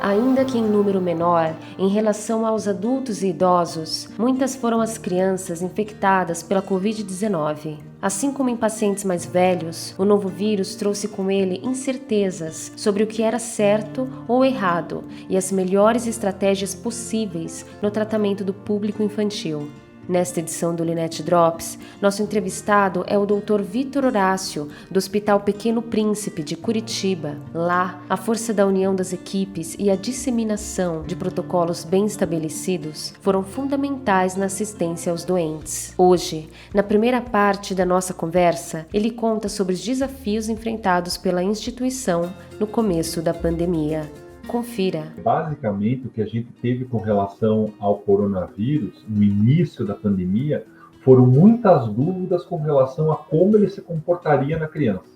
Ainda que em número menor, em relação aos adultos e idosos, muitas foram as crianças infectadas pela Covid-19. Assim como em pacientes mais velhos, o novo vírus trouxe com ele incertezas sobre o que era certo ou errado e as melhores estratégias possíveis no tratamento do público infantil. Nesta edição do Linete Drops, nosso entrevistado é o Dr. Vitor Horácio, do Hospital Pequeno Príncipe de Curitiba. Lá, a força da união das equipes e a disseminação de protocolos bem estabelecidos foram fundamentais na assistência aos doentes. Hoje, na primeira parte da nossa conversa, ele conta sobre os desafios enfrentados pela instituição no começo da pandemia. Confira. Basicamente, o que a gente teve com relação ao coronavírus, no início da pandemia, foram muitas dúvidas com relação a como ele se comportaria na criança.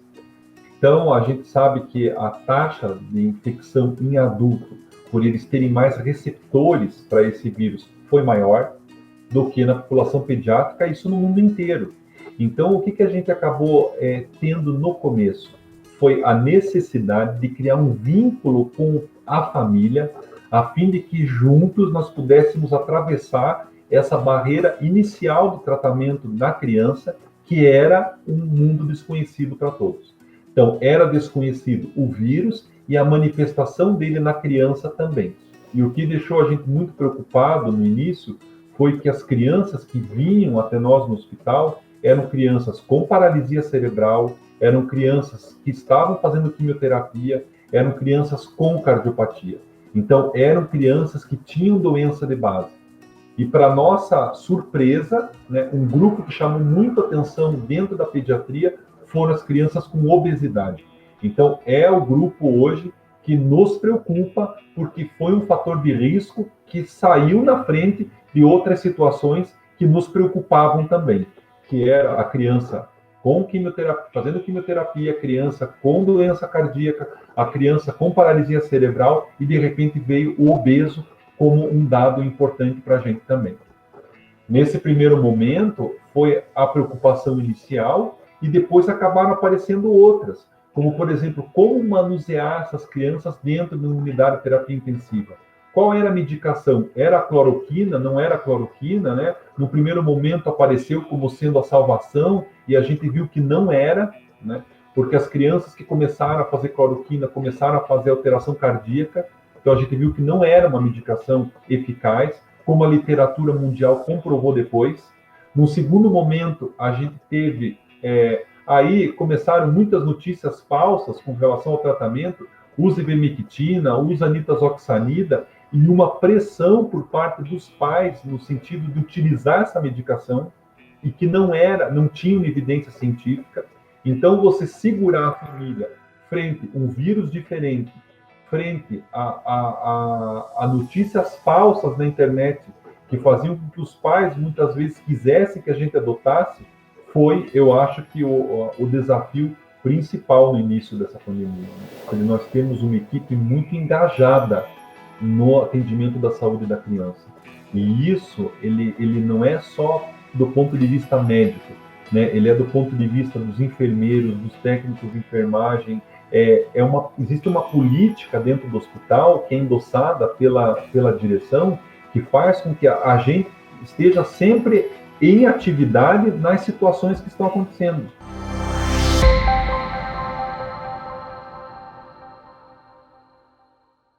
Então, a gente sabe que a taxa de infecção em adulto, por eles terem mais receptores para esse vírus, foi maior do que na população pediátrica, isso no mundo inteiro. Então, o que a gente acabou tendo no começo? Foi a necessidade de criar um vínculo com a família, a fim de que juntos nós pudéssemos atravessar essa barreira inicial de tratamento da criança, que era um mundo desconhecido para todos. Então, era desconhecido o vírus e a manifestação dele na criança também. E o que deixou a gente muito preocupado no início foi que as crianças que vinham até nós no hospital eram crianças com paralisia cerebral, eram crianças que estavam fazendo quimioterapia, eram crianças com cardiopatia. Então, eram crianças que tinham doença de base. E, para nossa surpresa, né, um grupo que chamou muito atenção dentro da pediatria foram as crianças com obesidade. Então, é o grupo hoje que nos preocupa, porque foi um fator de risco que saiu na frente de outras situações que nos preocupavam também, que era a criança com quimioterapia, fazendo quimioterapia, a criança com doença cardíaca, a criança com paralisia cerebral, e de repente veio o obeso como um dado importante para a gente também. Nesse primeiro momento, foi a preocupação inicial, e depois acabaram aparecendo outras, como, por exemplo, como manusear essas crianças dentro de uma unidade de terapia intensiva. Qual era a medicação? Era a cloroquina? Não era a cloroquina, né? No primeiro momento apareceu como sendo a salvação e a gente viu que não era, né? Porque as crianças que começaram a fazer cloroquina começaram a fazer alteração cardíaca, então a gente viu que não era uma medicação eficaz, como a literatura mundial comprovou depois. No segundo momento, a gente teve... aí começaram muitas notícias falsas com relação ao tratamento, usa ivermectina, usa nitazoxanida, e uma pressão por parte dos pais no sentido de utilizar essa medicação e que não tinha uma evidência científica. Então, você segurar a família frente a um vírus diferente, frente a notícias falsas na internet que faziam com que os pais muitas vezes quisessem que a gente adotasse, foi, eu acho, que o desafio principal no início dessa pandemia. Nós temos uma equipe muito engajada no atendimento da saúde da criança. E isso, ele não é só do ponto de vista médico, né? Ele é do ponto de vista dos enfermeiros, dos técnicos de enfermagem. Existe uma política dentro do hospital que é endossada pela direção, que faz com que a gente esteja sempre em atividade nas situações que estão acontecendo.